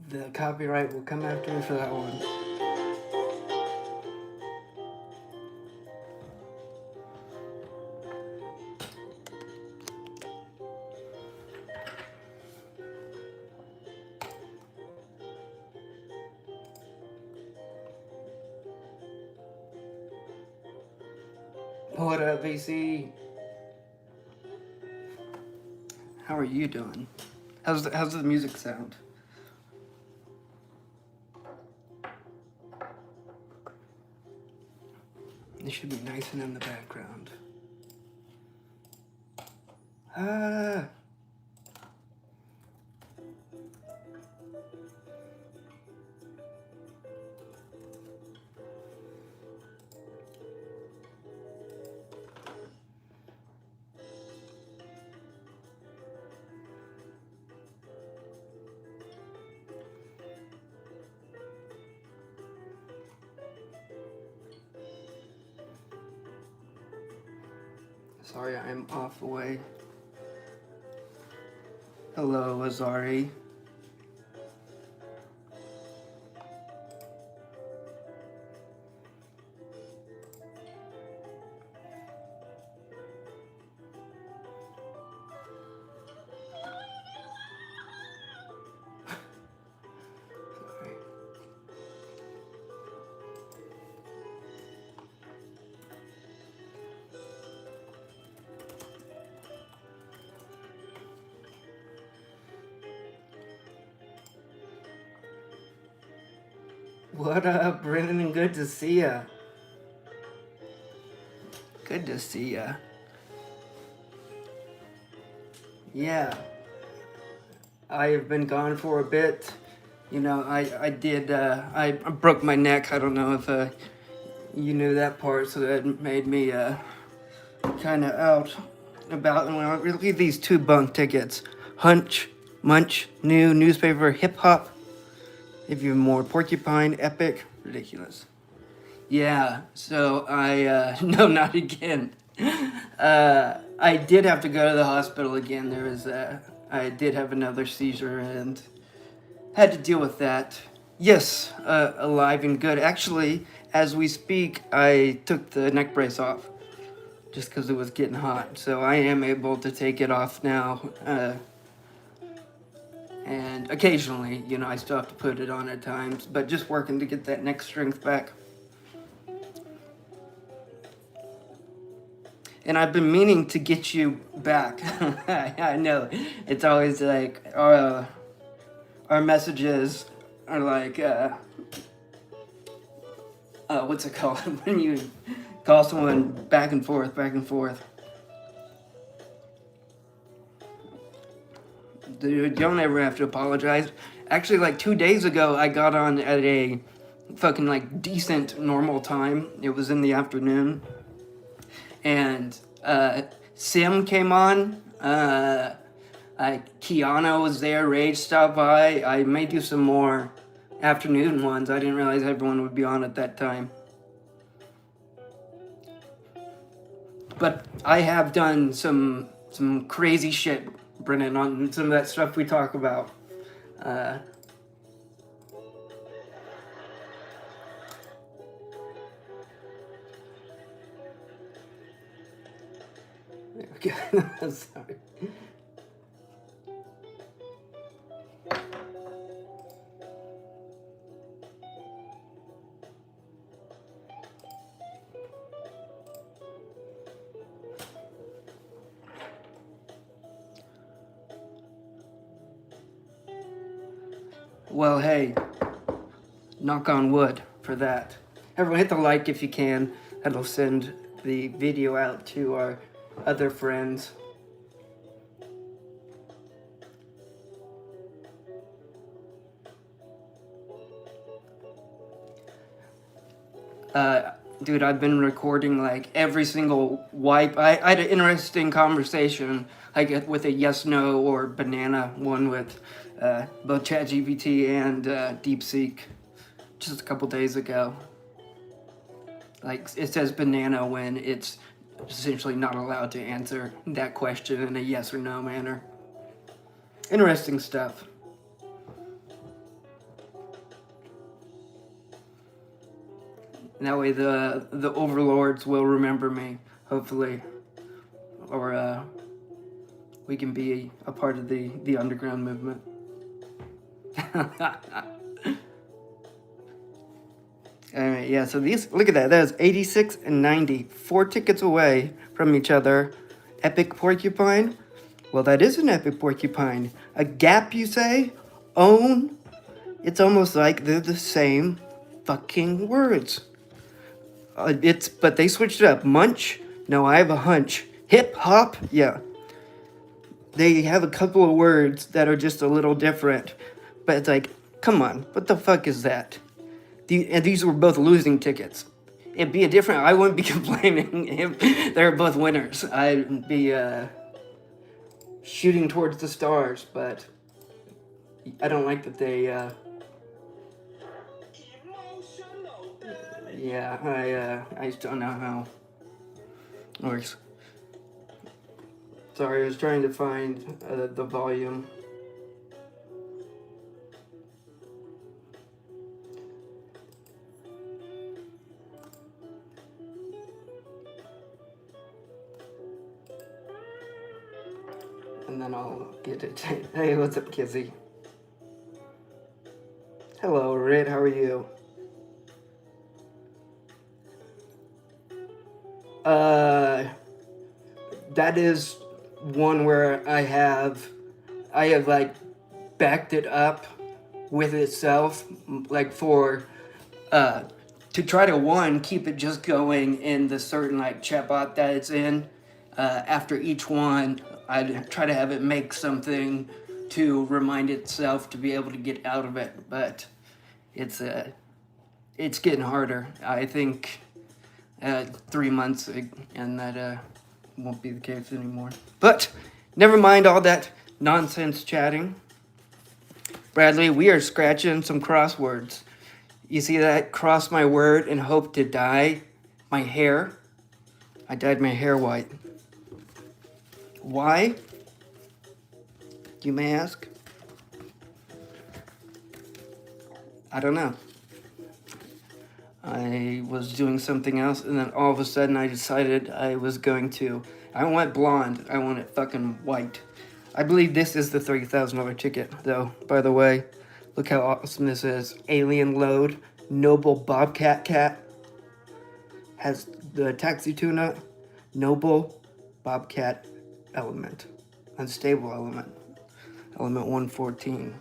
The copyright will come after me for that one. What up, VC? How are you doing? How's the music sound? It should be nice and in the background. Ah. Sorry, I'm off away. Hello, Azari. What up, Brennan? Good to see ya. Good to see ya. Yeah. I have been gone for a bit. You know, I broke my neck. I don't know if you knew that part, so that made me kind of out about. And when I read these two bunk tickets, Hunch, Munch, New, Newspaper, Hip Hop, if you're more, Porcupine, Epic, ridiculous. Yeah, so no, not again. I did have to go to the hospital again. I did have another seizure and had to deal with that. Yes, alive and good. Actually, as we speak, I took the neck brace off just because it was getting hot. So I am able to take it off now. And occasionally, you know, I still have to put it on at times, but just working to get that neck strength back. And I've been meaning to get you back. I know. It's always like, our messages are like, what's it called? When you call someone back and forth, back and forth. Dude, don't ever have to apologize. Actually, like 2 days ago, I got on at a fucking like decent normal time. It was in the afternoon. And Sim came on. Kiana was there. Rage stopped by. I may do some more afternoon ones. I didn't realize everyone would be on at that time. But I have done some crazy shit, Brennan, on some of that stuff we talk about. Sorry. Well, hey, knock on wood for that. Everyone hit the like if you can. That'll send the video out to our other friends. Dude, I've been recording like every single wipe. I had an interesting conversation, like with a yes, no, or banana one with both ChatGPT and DeepSeek just a couple days ago. Like, it says banana when it's essentially not allowed to answer that question in a yes or no manner. Interesting stuff. And that way the overlords will remember me, hopefully. Or we can be a part of the underground movement. Alright, yeah, so these, look at that. That was 86 and 90. 4 tickets away from each other. Epic porcupine? Well, that is an epic porcupine. A gap, you say? Own? It's almost like they're the same fucking words. But they switched it up. Munch? No, I have a hunch. Hip hop? Yeah. They have a couple of words that are just a little different. But it's like, come on, what the fuck is that? And these were both losing tickets. It'd be a different, I wouldn't be complaining if they're both winners. I'd be shooting towards the stars, but I don't like that they, yeah, I just don't know how it works. Sorry, I was trying to find the volume. And then I'll get it. Hey, what's up, Kizzy? Hello, Rit, how are you? That is one where I have like backed it up with itself, like for to try to keep it just going in the certain like chatbot that it's in. After each one, I'd try to have it make something to remind itself to be able to get out of it, but it's getting harder. I think 3 months and that won't be the case anymore. But never mind all that nonsense chatting. Bradley, we are scratching some crosswords. You see that? Cross my word and hope to dye my hair. I dyed my hair white. Why? You may ask. I don't know. I was doing something else, and then all of a sudden I decided I went blonde. I want it fucking white. I believe this is the $30,000 ticket, though, by the way. Look how awesome this is. Alien Load, Noble Bobcat Cat. Has the taxi tuna, Noble Bobcat Element. Unstable Element. Element 114.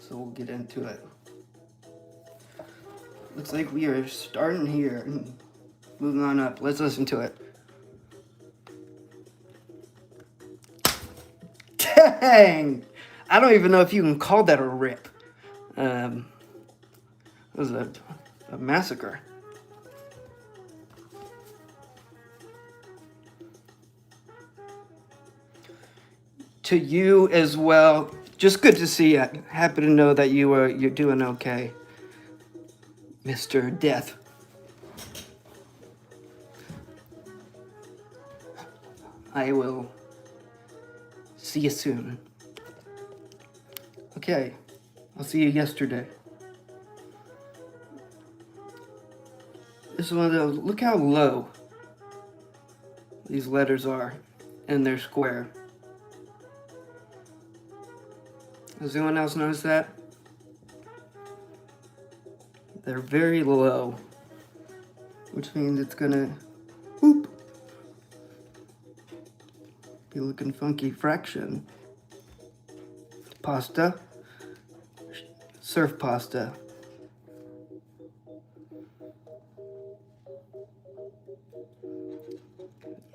So we'll get into it. Looks like we are starting here and moving on up. Let's listen to it. Dang! I don't even know if you can call that a rip. It was a massacre. To you as well. Just good to see you. Happy to know that you're doing okay, Mr. Death. I will see you soon. Okay, I'll see you yesterday. This is one of those, look how low these letters are, and they're square. Does anyone else notice that? They're very low, which means it's gonna, whoop, be looking funky. Fraction. Pasta. Surf pasta.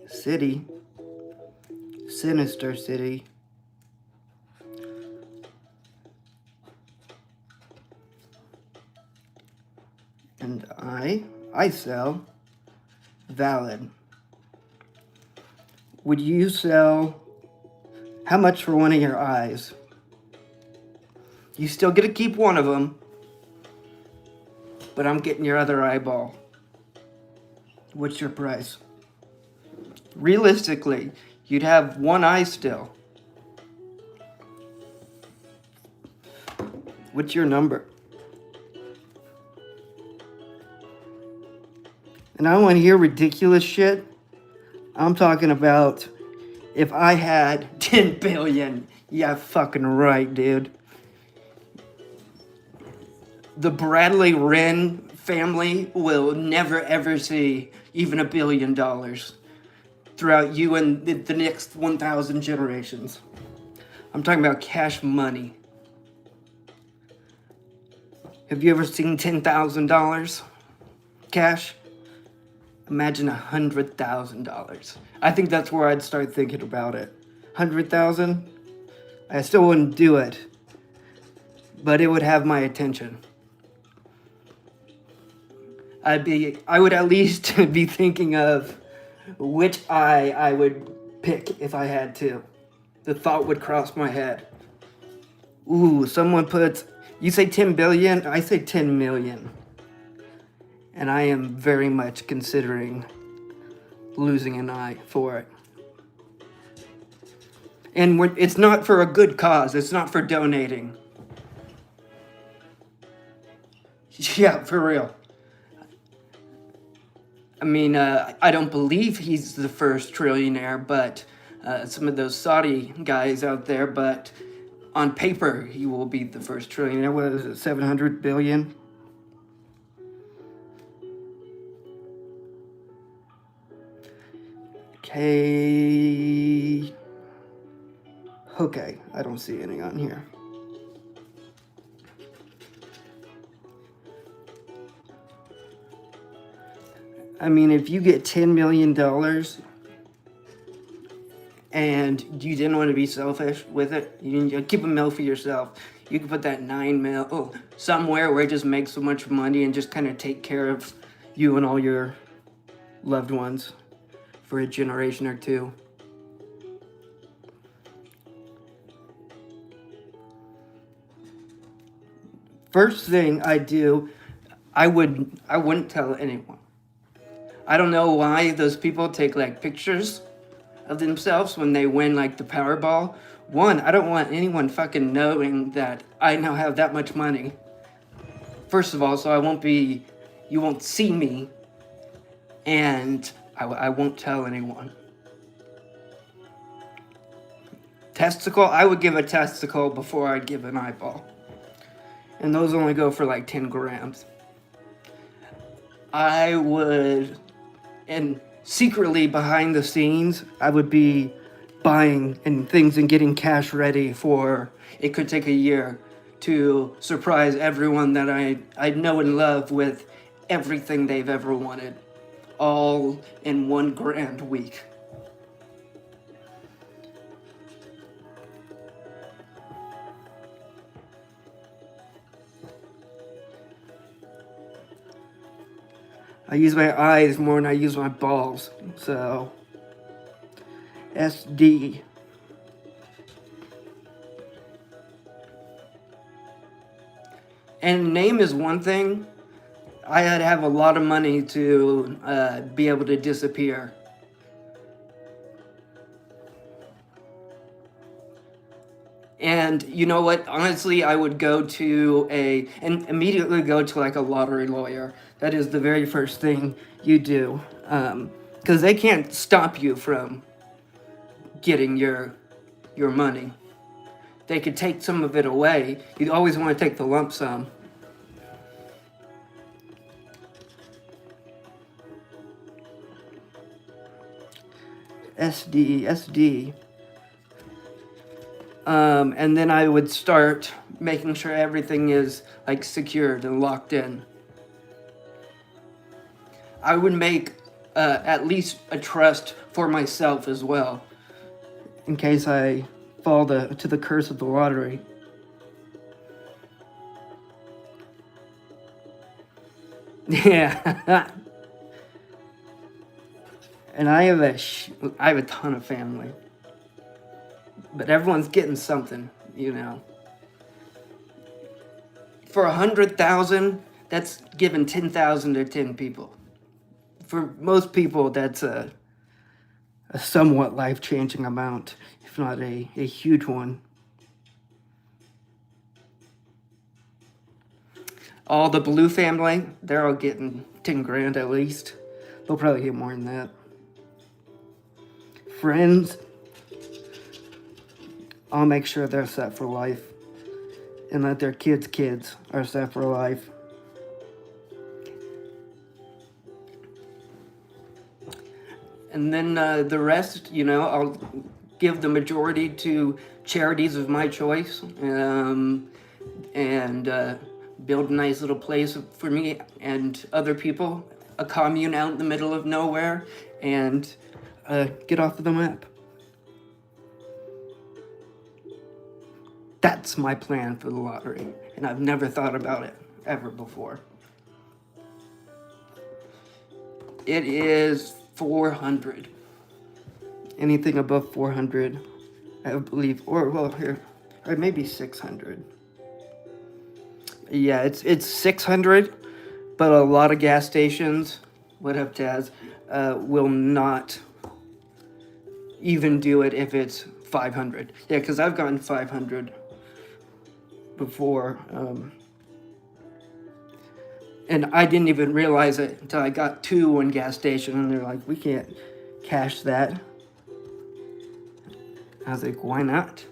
City. Sinister city. And I sell valid. Would you sell, how much for one of your eyes? You still get to keep one of them, but I'm getting your other eyeball. What's your price? Realistically, you'd have one eye still. What's your number? And I don't want to hear ridiculous shit. I'm talking about if I had 10 billion. Yeah, fucking right, dude. The Bradley Wren family will never ever see even $1 billion throughout you and the next 1,000 generations. I'm talking about cash money. Have you ever seen $10,000 cash? Imagine $100,000. I think that's where I'd start thinking about it. 100,000? I still wouldn't do it, but it would have my attention. I would at least be thinking of which eye I would pick if I had to. The thought would cross my head. Ooh, someone puts, you say 10 billion, I say 10 million. And I am very much considering losing an eye for it. And it's not for a good cause. It's not for donating. Yeah, for real. I mean, I don't believe he's the first trillionaire, but some of those Saudi guys out there, but on paper, he will be the first trillionaire. What is it, 700 billion? Okay. Okay, I don't see any on here. I mean, if you get $10 million and you didn't want to be selfish with it, you can keep a mil for yourself. You can put that 9 mil somewhere where it just makes so much money and just kind of take care of you and all your loved ones for a generation or two. First thing I do, I wouldn't tell anyone. I don't know why those people take like pictures of themselves when they win like the Powerball. One, I don't want anyone fucking knowing that I now have that much money. First of all, so you won't see me, and I won't tell anyone. Testicle, I would give a testicle before I'd give an eyeball. And those only go for like 10 grams. I would, and secretly behind the scenes, I would be buying and things and getting cash ready for, it could take a year to surprise everyone that I know and love with everything they've ever wanted, all in one grand week. I use my eyes more than I use my balls, so SD. And name is one thing. I had to have a lot of money to be able to disappear. And you know what? Honestly, I would go to and immediately go to like a lottery lawyer. That is the very first thing you do. Because they can't stop you from getting your money. They could take some of it away. You always want to take the lump sum. SD. And then I would start making sure everything is like secured and locked in. I would make at least a trust for myself as well, in case I fall to the curse of the lottery. Yeah. And I have a ton of family. But everyone's getting something, you know. For 100,000, that's giving 10,000 to 10 people. For most people, that's a somewhat life-changing amount, if not a huge one. All the Blue family, they're all getting 10 grand at least. They'll probably get more than that. Friends, I'll make sure they're set for life. And that their kids are set for life. And then the rest, I'll give the majority to charities of my choice, and build a nice little place for me and other people, a commune out in the middle of nowhere, and get off of the map. That's my plan for the lottery, and I've never thought about it ever before. It is 400. Anything above 400, I believe, or maybe 600. Yeah, it's 600, but a lot of gas stations, what up, Taz, will not even do it if it's 500. Yeah, because I've gotten 500 before, and I didn't even realize it until I got to one gas station, and they're like, we can't cash that. I was like, why not?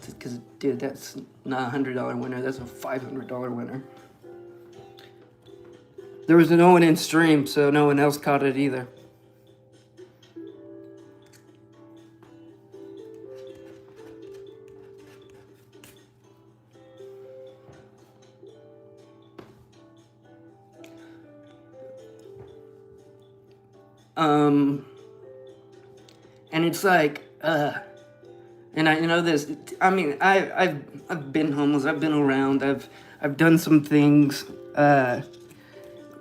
Because, dude, that's not a $100 winner, that's a $500 winner. There was no one in stream, so no one else caught it either. And it's like, and I know this. I mean, I've been homeless. I've been around. I've done some things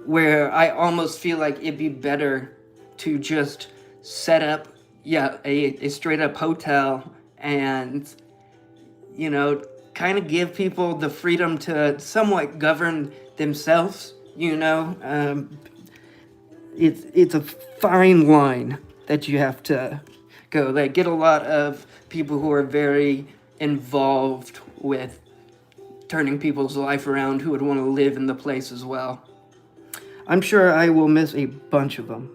where I almost feel like it'd be better to just set up, a straight up hotel, and kind of give people the freedom to somewhat govern themselves. It's a fine line that you have to go. They get a lot of people who are very involved with turning people's life around who would want to live in the place as well. I'm sure I will miss a bunch of them.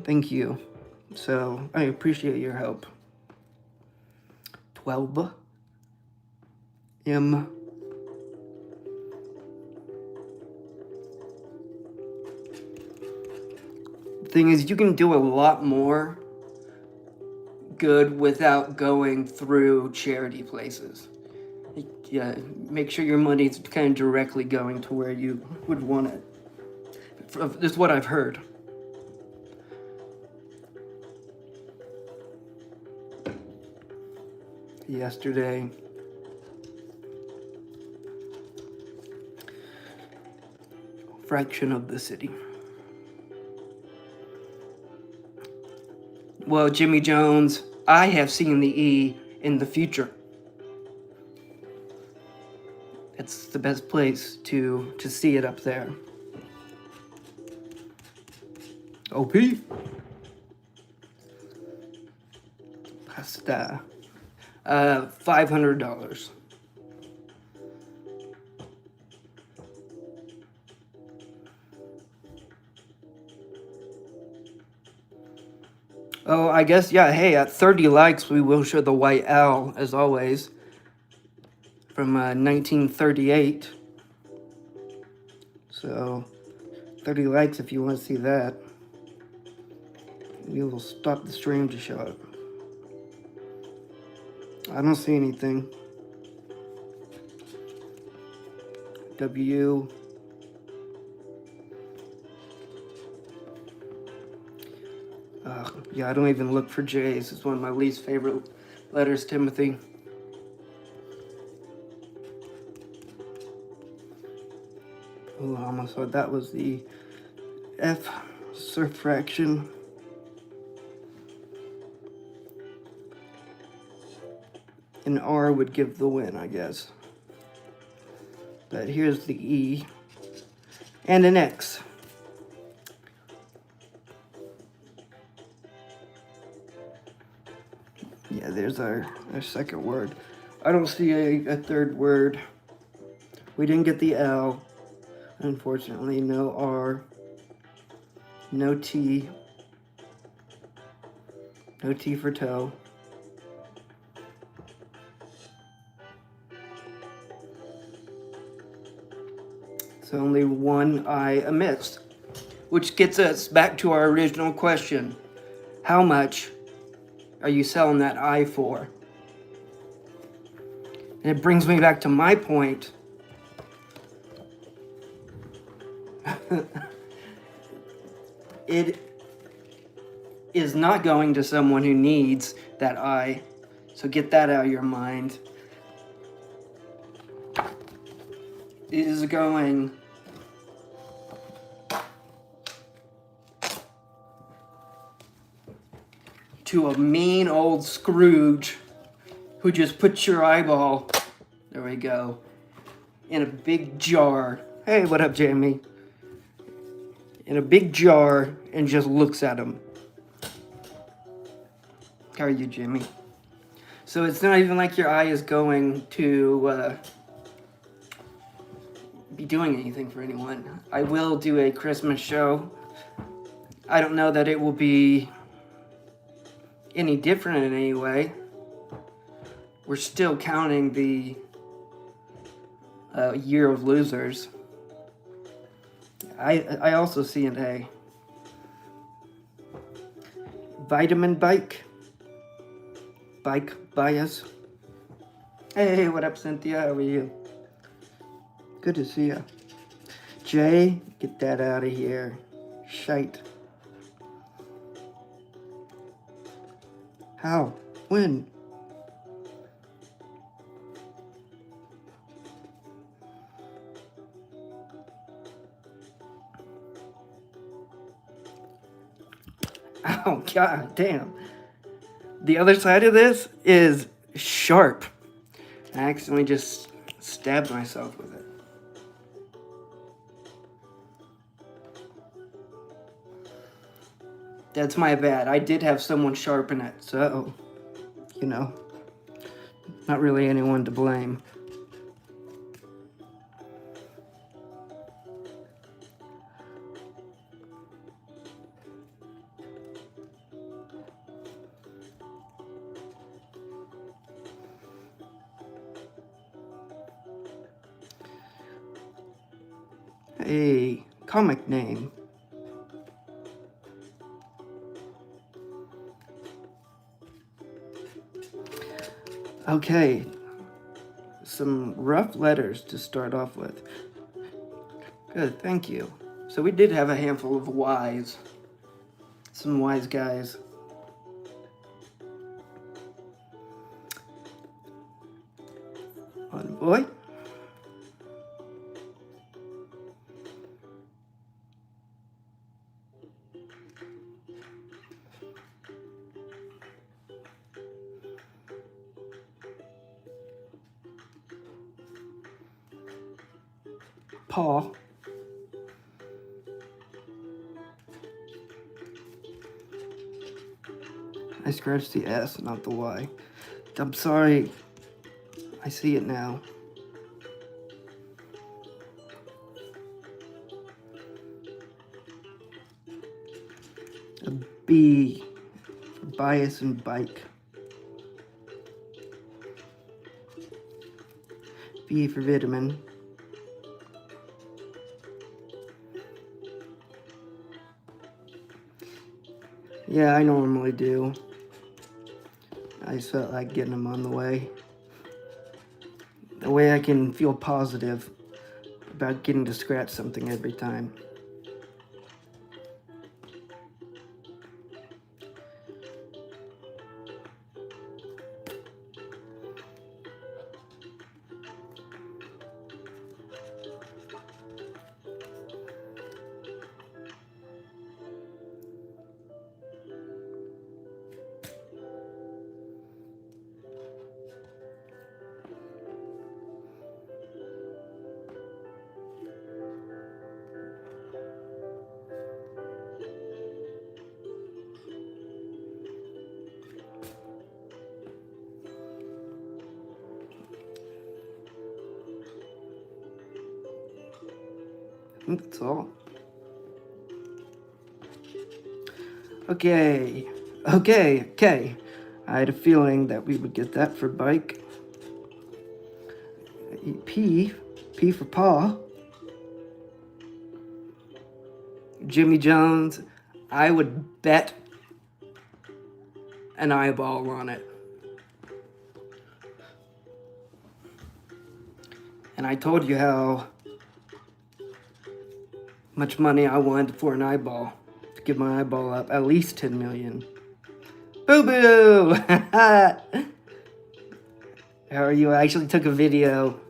Thank you. So I appreciate your help. 12 M. Thing is, you can do a lot more good without going through charity places. Yeah, make sure your money's kind of directly going to where you would want it. This is what I've heard. Yesterday, fraction of the city. Well, Jimmy Jones, I have seen the E in the future. It's the best place to see it up there. OP. Pasta. $500. Oh, I guess, yeah, hey, at 30 likes, we will show the white owl, as always, from 1938. So, 30 likes if you want to see that. We will stop the stream to show it. I don't see anything. W. Yeah, I don't even look for J's. It's one of my least favorite letters, Timothy. Oh, I almost thought that was the F surfraction. An R would give the win, I guess. But here's the E and an X. Yeah, there's our second word. I don't see a third word We didn't get the L. Unfortunately, no R. No T. No T for toe. So only one I missed. Which gets us back to our original question. How much are you selling that I for? And it brings me back to my point. It is not going to someone who needs that I. So get that out of your mind. It is going to a mean old Scrooge who just puts your eyeball, there we go, in a big jar. Hey, what up, Jamie? In a big jar and just looks at him. How are you, Jimmy? So it's not even like your eye is going to be doing anything for anyone. I will do a Christmas show. I don't know that it will be any different in any way. We're still counting the year of losers. I also see an A. Vitamin bike. Bike bias. Hey, what up, Cynthia? How are you? Good to see you. Jay, get that out of here. Shite. How? When? Oh, god damn. The other side of this is sharp. I accidentally just stabbed myself with it. That's my bad. I did have someone sharpen it, so, you know, not really anyone to blame. A comic name. Okay, some rough letters to start off with. Good, thank you. So we did have a handful of Y's. Some wise guys. One boy. Paul. I scratched the S, not the Y. I'm sorry. I see it now. A B for bias and bike. V for vitamin. Yeah, I normally do. I just felt like getting them on the way. The way I can feel positive about getting to scratch something every time. That's all. Okay. I had a feeling that we would get that for bike. P for paw. Jimmy Jones. I would bet an eyeball on it. And I told you how much money I wanted for an eyeball. To get my eyeball up, at least 10 million. Boo-boo! Or you actually took a video,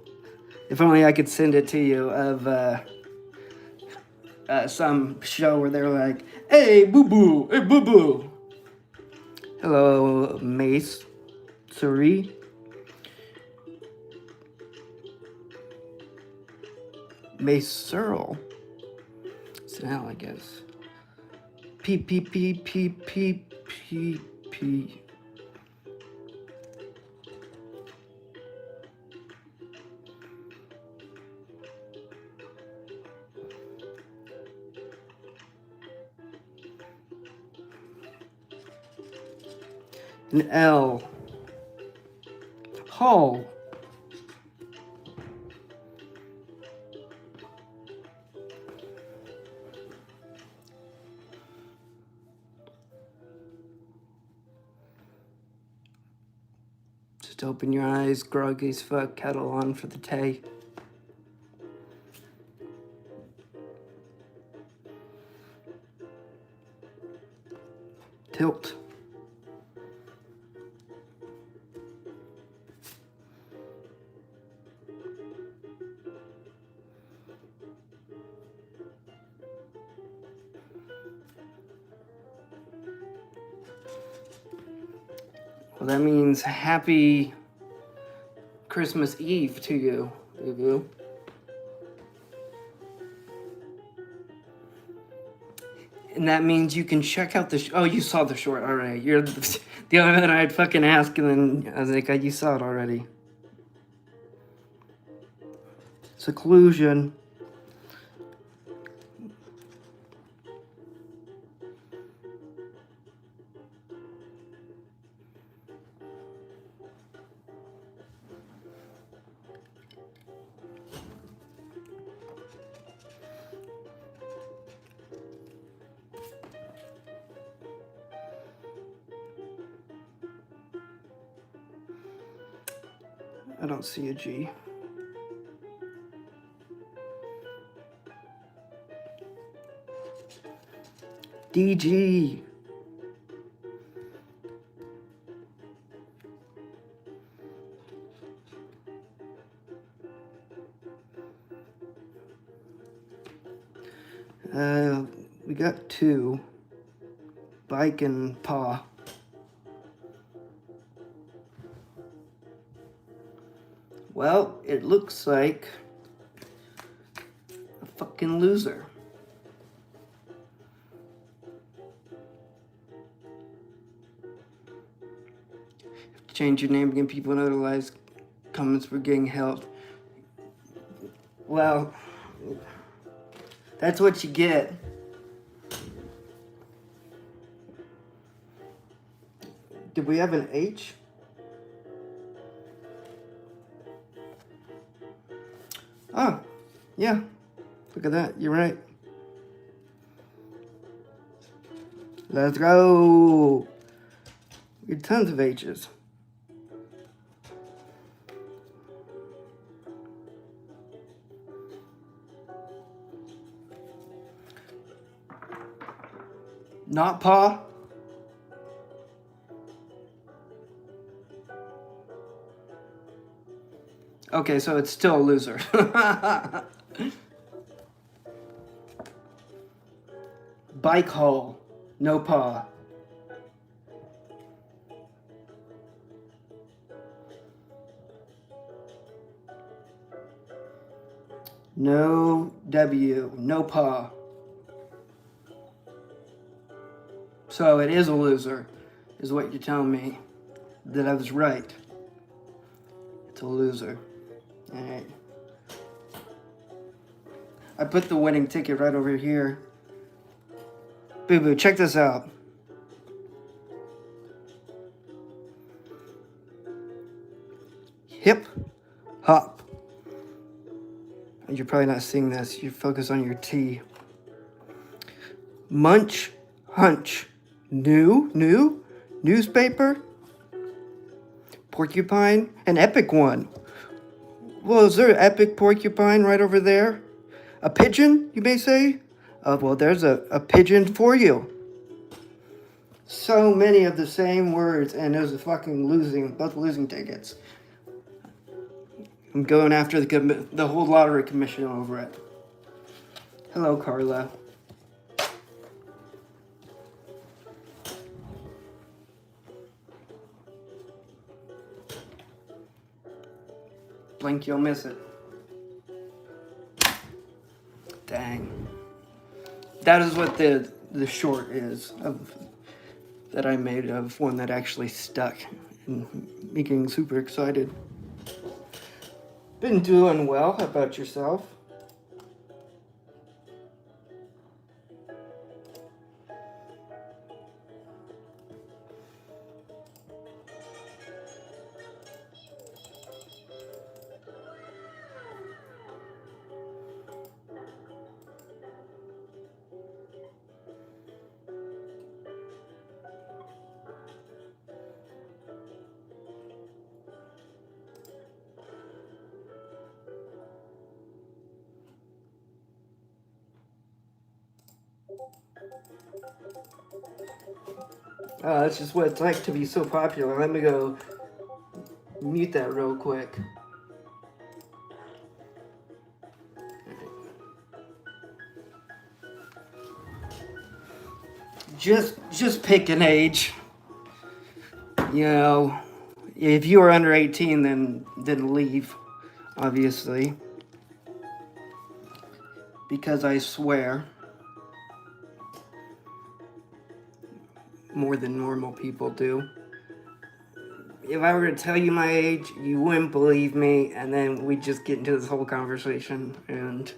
if only I could send it to you, of some show where they're like, hey, boo-boo, hey, boo-boo. Hello, Mace. Sorry. Mace Searle. It's an L, I guess. P. An L. Hall. Just open your eyes, groggy as fuck, kettle on for the tea. Tilt. Well, that means happy Christmas Eve to you, boo-boo. And that means you can check out the... Oh, you saw the short already. You're the only one I'd fucking ask, and then I was like, you saw it already. Seclusion. I don't see a G. DG. We got two. Bike and paw. Well, it looks like a fucking loser. Have to change your name again, people in other lives. Comments were getting held. Well, that's what you get. Did we have an H? Oh, yeah. Look at that. You're right. Let's go. We had tons of H's. Not paw. Okay, so it's still a loser. Bike hole. No paw. No W. No paw. So it is a loser, is what you're telling me. That I was right. It's a loser. Alright. I put the winning ticket right over here. Boo Boo, check this out. Hip hop. You're probably not seeing this. You focus on your T. Munch, hunch. New, newspaper. Porcupine, an epic one. Well, is there an epic porcupine right over there? A pigeon, you may say? Well, there's a pigeon for you. So many of the same words, and those are fucking both losing tickets. I'm going after the whole lottery commission over it. Hello, Carla. Blink, you'll miss it. Dang. That is what the short is that I made of one that actually stuck, and me getting super excited. Been doing well. How about yourself? That's just what it's like to be so popular. Let me go mute that real quick. Just pick an age. You know, if you are under 18, then leave, obviously. Because I swear more than normal people do. If I were to tell you my age, you wouldn't believe me, and then we'd just get into this whole conversation. And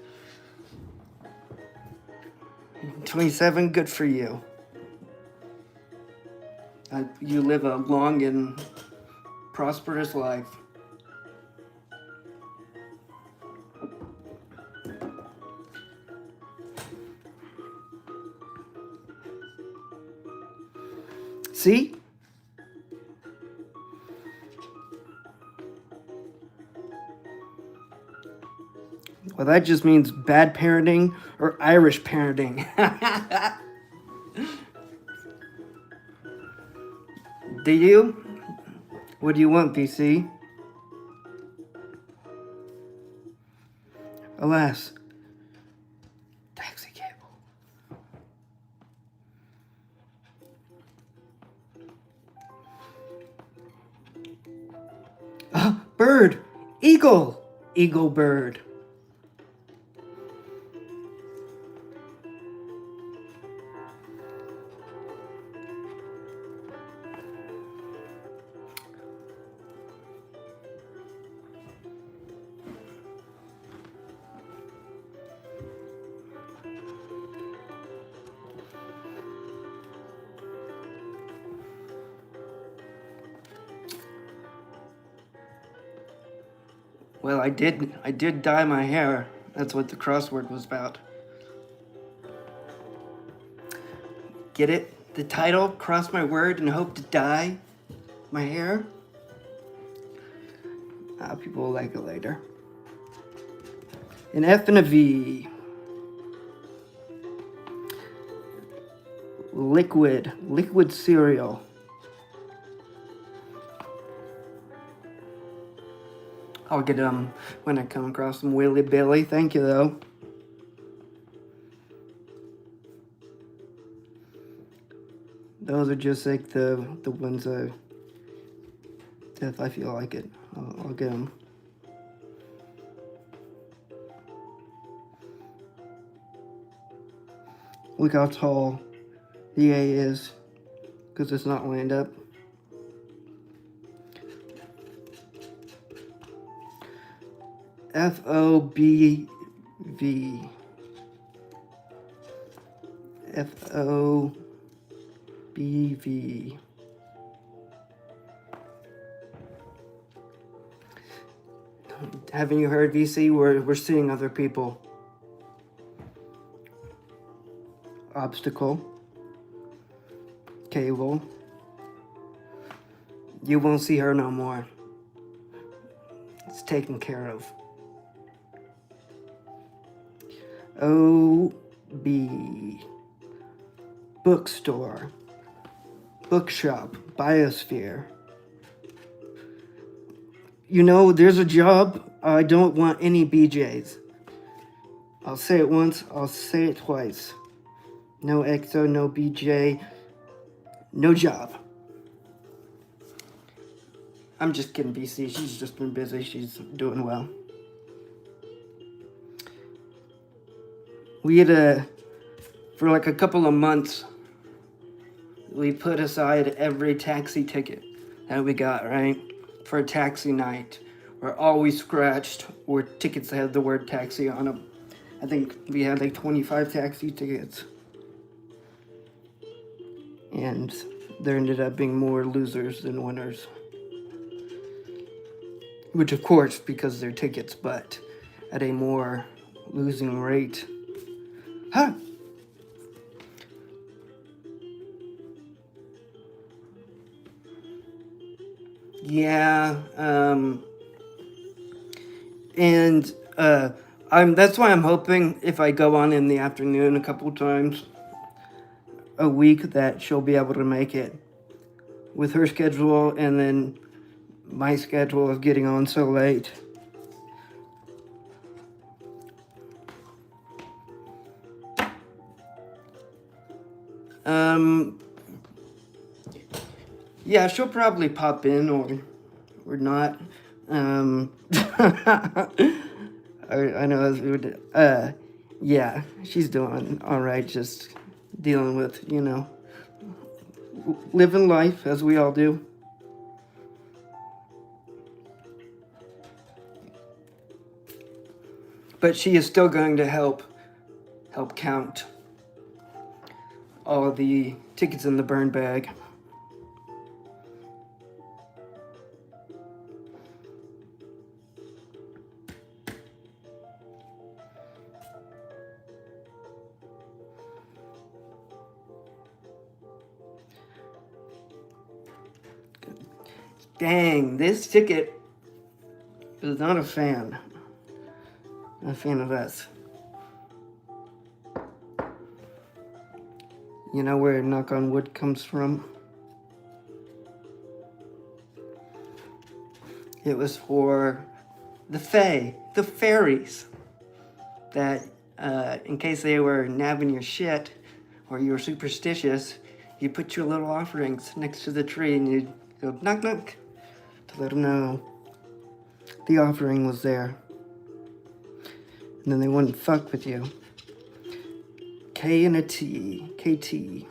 27, good for you. You live a long and prosperous life. See? Well, that just means bad parenting or Irish parenting. Do you? What do you want, PC? Alas. Taxi cable. Bird! Eagle! Eagle bird. Well, I did dye my hair. That's what the crossword was about. Get it? The title, cross my word and hope to dye my hair? People will like it later. An F and a V. Liquid cereal. I'll get them when I come across them. Willy Billy, thank you though. Those are just like the ones if I feel like it, I'll get them. Look how tall the A is, because it's not lined up. FOBV. FOBV. Haven't you heard, VC? We're seeing other people. Obstacle. Cable. You won't see her no more. It's taken care of. OB. Bookstore. Bookshop. Biosphere. You know, there's a job. I don't want any BJs. I'll say it once, I'll say it twice. No EXO, no BJ, no job. I'm just kidding, BC. She's just been busy. She's doing well. We had for like a couple of months, we put aside every taxi ticket that we got, right? For a taxi night. We're always scratched or tickets that had the word taxi on them. I think we had like 25 taxi tickets. And there ended up being more losers than winners. Which of course, because they're tickets, but at a more losing rate. Huh! Yeah, and that's why I'm hoping if I go on in the afternoon a couple times a week that she'll be able to make it with her schedule and then my schedule of getting on so late. Yeah, she'll probably pop in or not. I know it would, yeah, she's doing all right, just dealing with, you know, living life as we all do. But she is still going to help count all the tickets in the burn bag. Dang, this ticket is not a fan. Not a fan of us. You know where knock on wood comes from? It was for the Fae, the fairies. That, in case they were nabbing your shit, or you were superstitious, you put your little offerings next to the tree and you'd go knock knock to let them know the offering was there. And then they wouldn't fuck with you. K and a T, KT.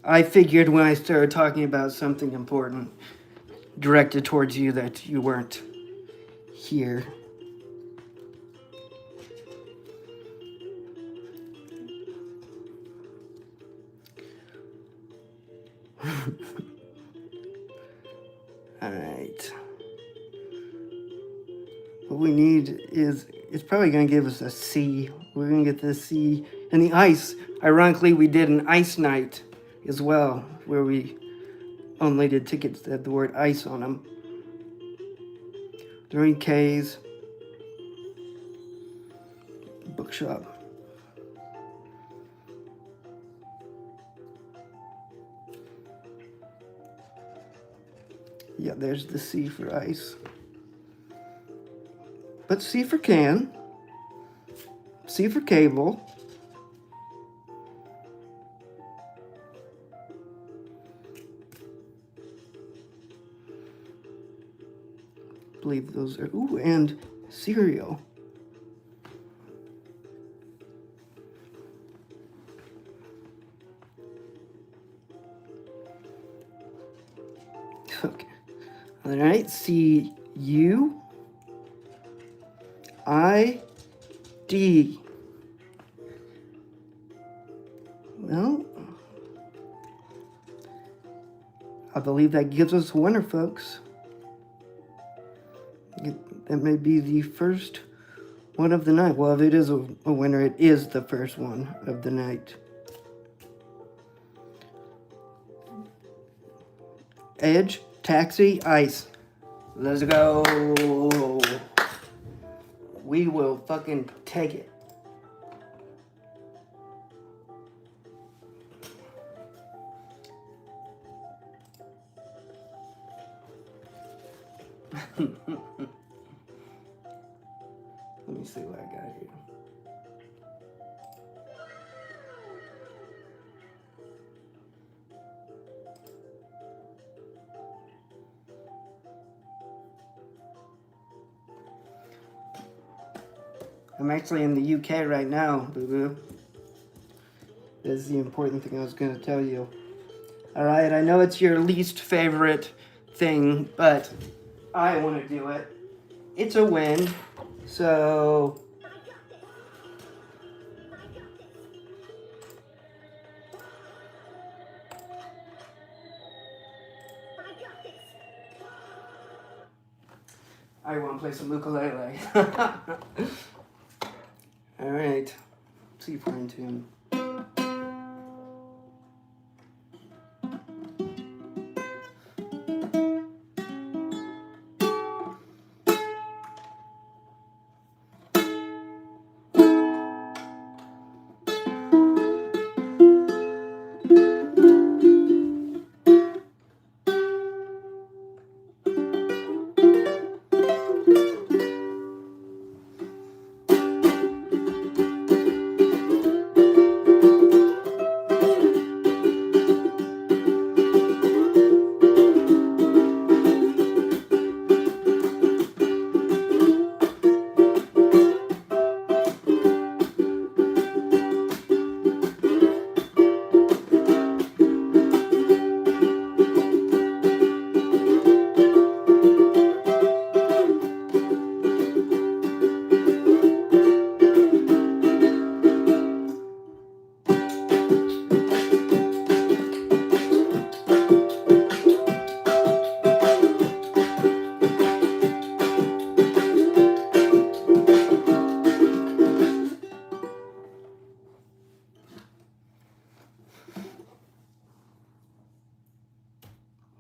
I figured when I started talking about something important directed towards you that you weren't here. Alright. What we need is, it's probably going to give us a C. We're going to get the C. And the ice, ironically, we did an ice night as well, where we only did tickets that had the word ice on them. 3 Ks. Bookshop. Yeah, there's the C for ice. But C for can. C for cable. I believe those are, ooh, and cereal. Okay. All right, C, U, I, D. Well, I believe that gives us a winner, folks. That may be the first one of the night. Well, if it is a winner, it is the first one of the night. Edge, taxi, ice. Let's go. We will fucking take it. Let me see what I got here. I'm actually in the UK right now, boo-boo. This is the important thing I was going to tell you. Alright, I know it's your least favorite thing, but I want to do it. It's a win, so... I want to play some ukulele. Alright, C fine tune.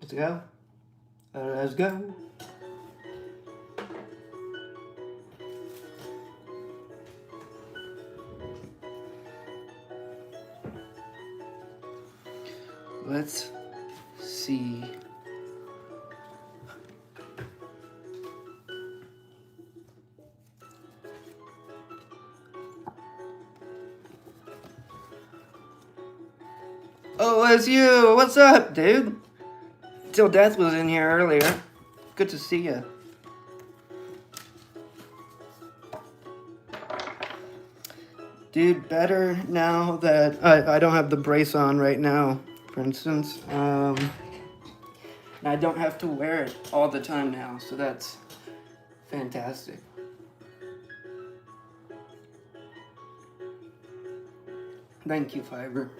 Let's go. Let's go. Let's see. Oh, it's you. What's up, dude? Till Death was in here earlier. Good to see you. Dude, better now that I don't have the brace on right now, for instance. And I don't have to wear it all the time now, so that's fantastic. Thank you, Fiverr.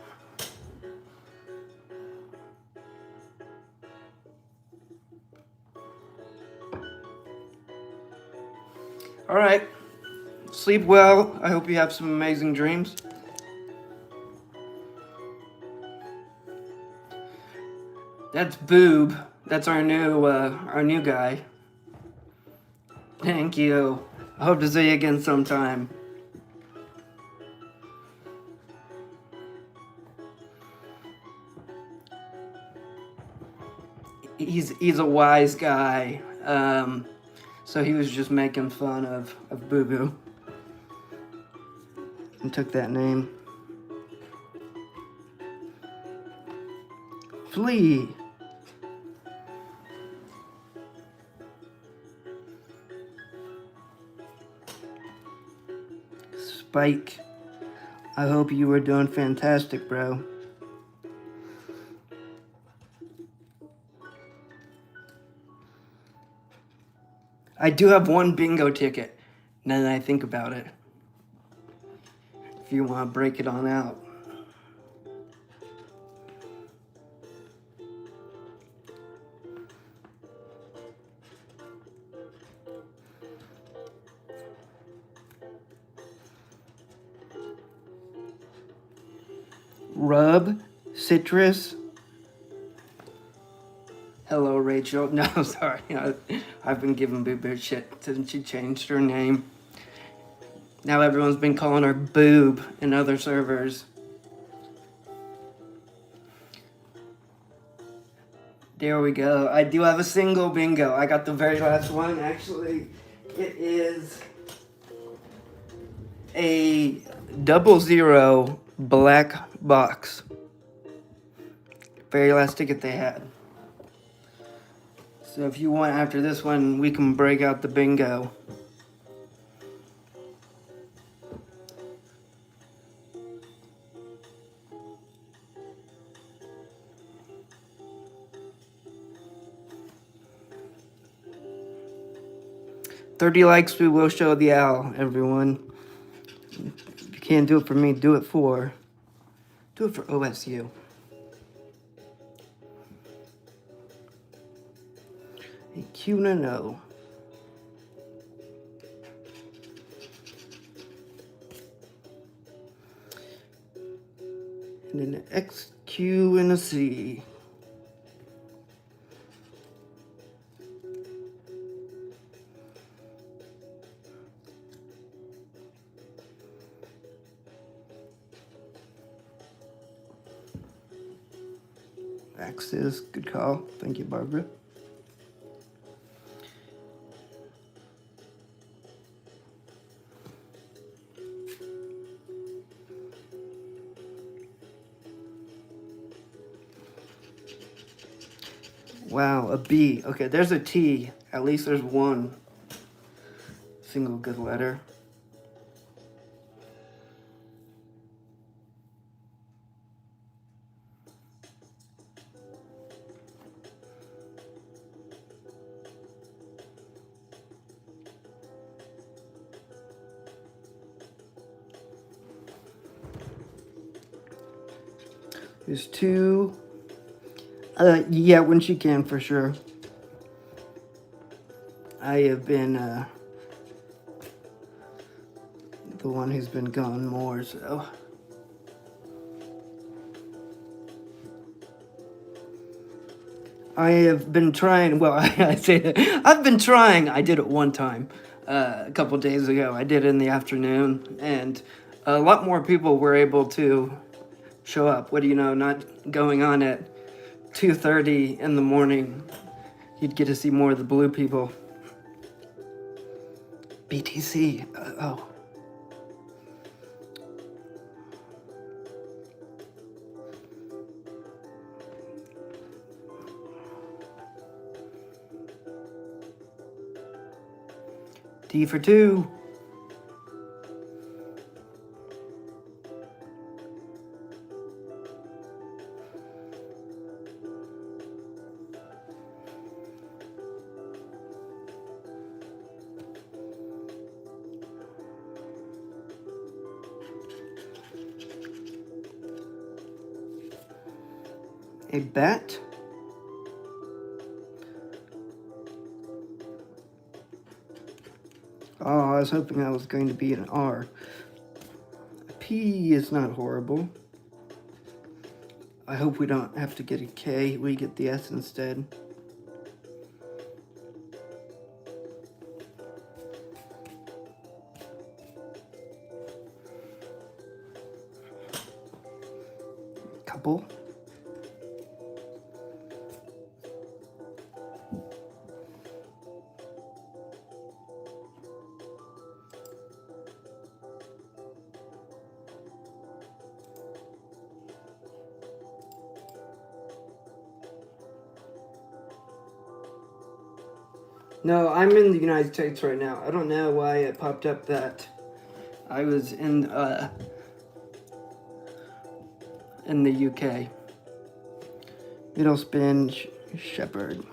All right. Sleep well. I hope you have some amazing dreams. That's Boob. That's our new guy. Thank you. I hope to see you again sometime. He's a wise guy. So he was just making fun of Boo Boo. And took that name. Flea. Spike. I hope you were doing fantastic, bro. I do have one bingo ticket, now that I think about it. if you want to break it on out. Rub, citrus. Hello, Rachel. No, sorry. I've been giving Boo Bear shit since she changed her name. Now everyone's been calling her Boob in other servers. There we go. I do have a single bingo. I got the very last one. Actually, it is a 00 black box. Very last ticket they had. So if you want after this one, we can break out the bingo. $30 likes, we will show the owl, everyone. If you can't do it for me, do it for OSU. A Q and an O. And then an X, Q, and a C. Axis, good call. Thank you, Barbara. Wow, a B. Okay, there's a T. At least there's one single good letter. There's two. Yeah, when she can, for sure. I have been the one who's been gone more, so. I have been trying, well, I say that, I've been trying. I did it one time, a couple days ago. I did it in the afternoon, and a lot more people were able to show up. What do you know, not going on at 2:30 in the morning. You'd get to see more of the blue people. BTC, oh. D for 2. A bat. Oh, I was hoping that was going to be an R. A P is not horrible. I hope we don't have to get a K. We get the S instead. Couple. No, I'm in the United States right now. I don't know why it popped up that I was in the UK. Middle spin, shepherd.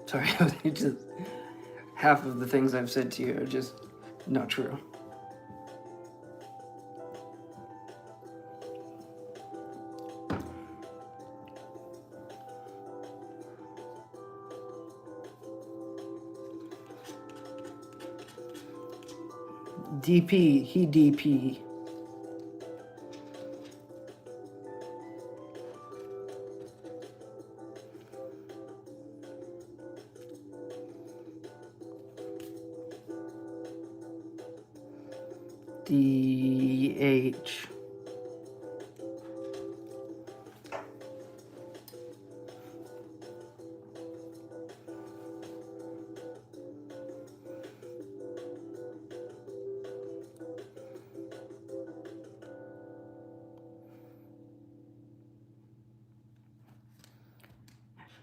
Sorry, just half of the things I've said to you are just not true. DP, he DP. DH.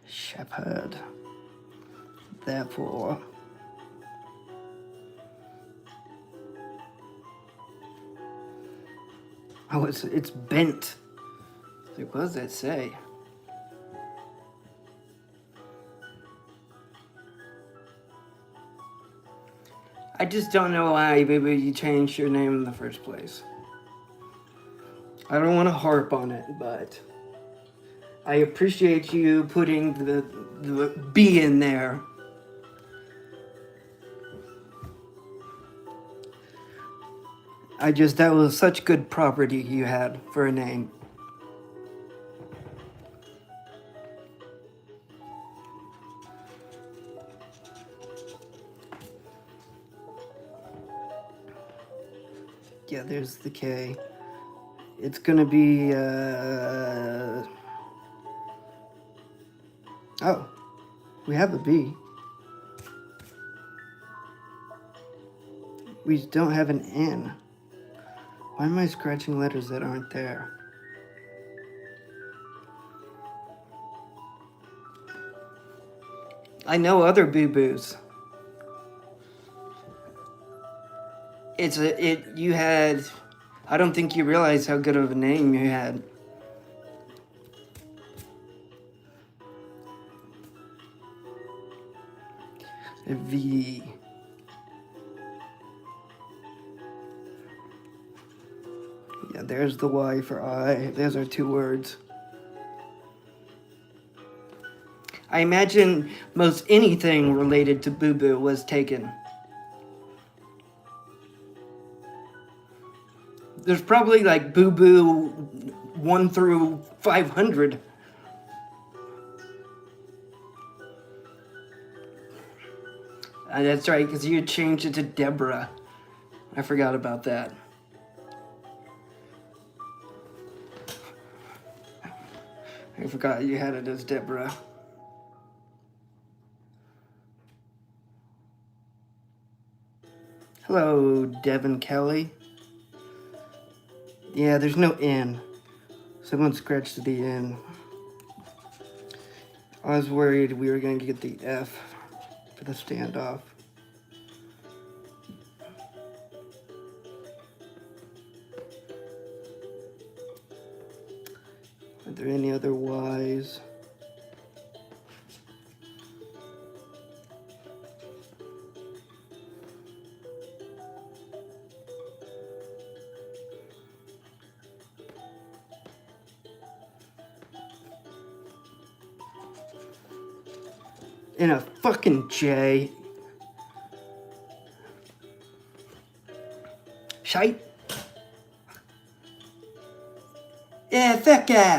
Shepherd. Therefore, oh, it's bent. Like, what does that say? I just don't know why, baby, you changed your name in the first place. I don't want to harp on it, but I appreciate you putting the B in there. That was such good property you had for a name. Yeah, there's the K. It's gonna be, oh, we have a B. We don't have an N. Why am I scratching letters that aren't there? I know other boo-boos. You had, I don't think you realize how good of a name you had. A V. Yeah, there's the Y for I. Those are two words. I imagine most anything related to boo-boo was taken. There's probably like boo-boo 1 through 500. That's right, because you changed it to Deborah. I forgot about that. I forgot you had it as Deborah. Hello, Devin Kelly. Yeah, there's no N. Someone scratched the N. I was worried we were going to get the F for the standoff. Are there any other Ys? And a fucking J. Shite. Yeah, fuck yeah.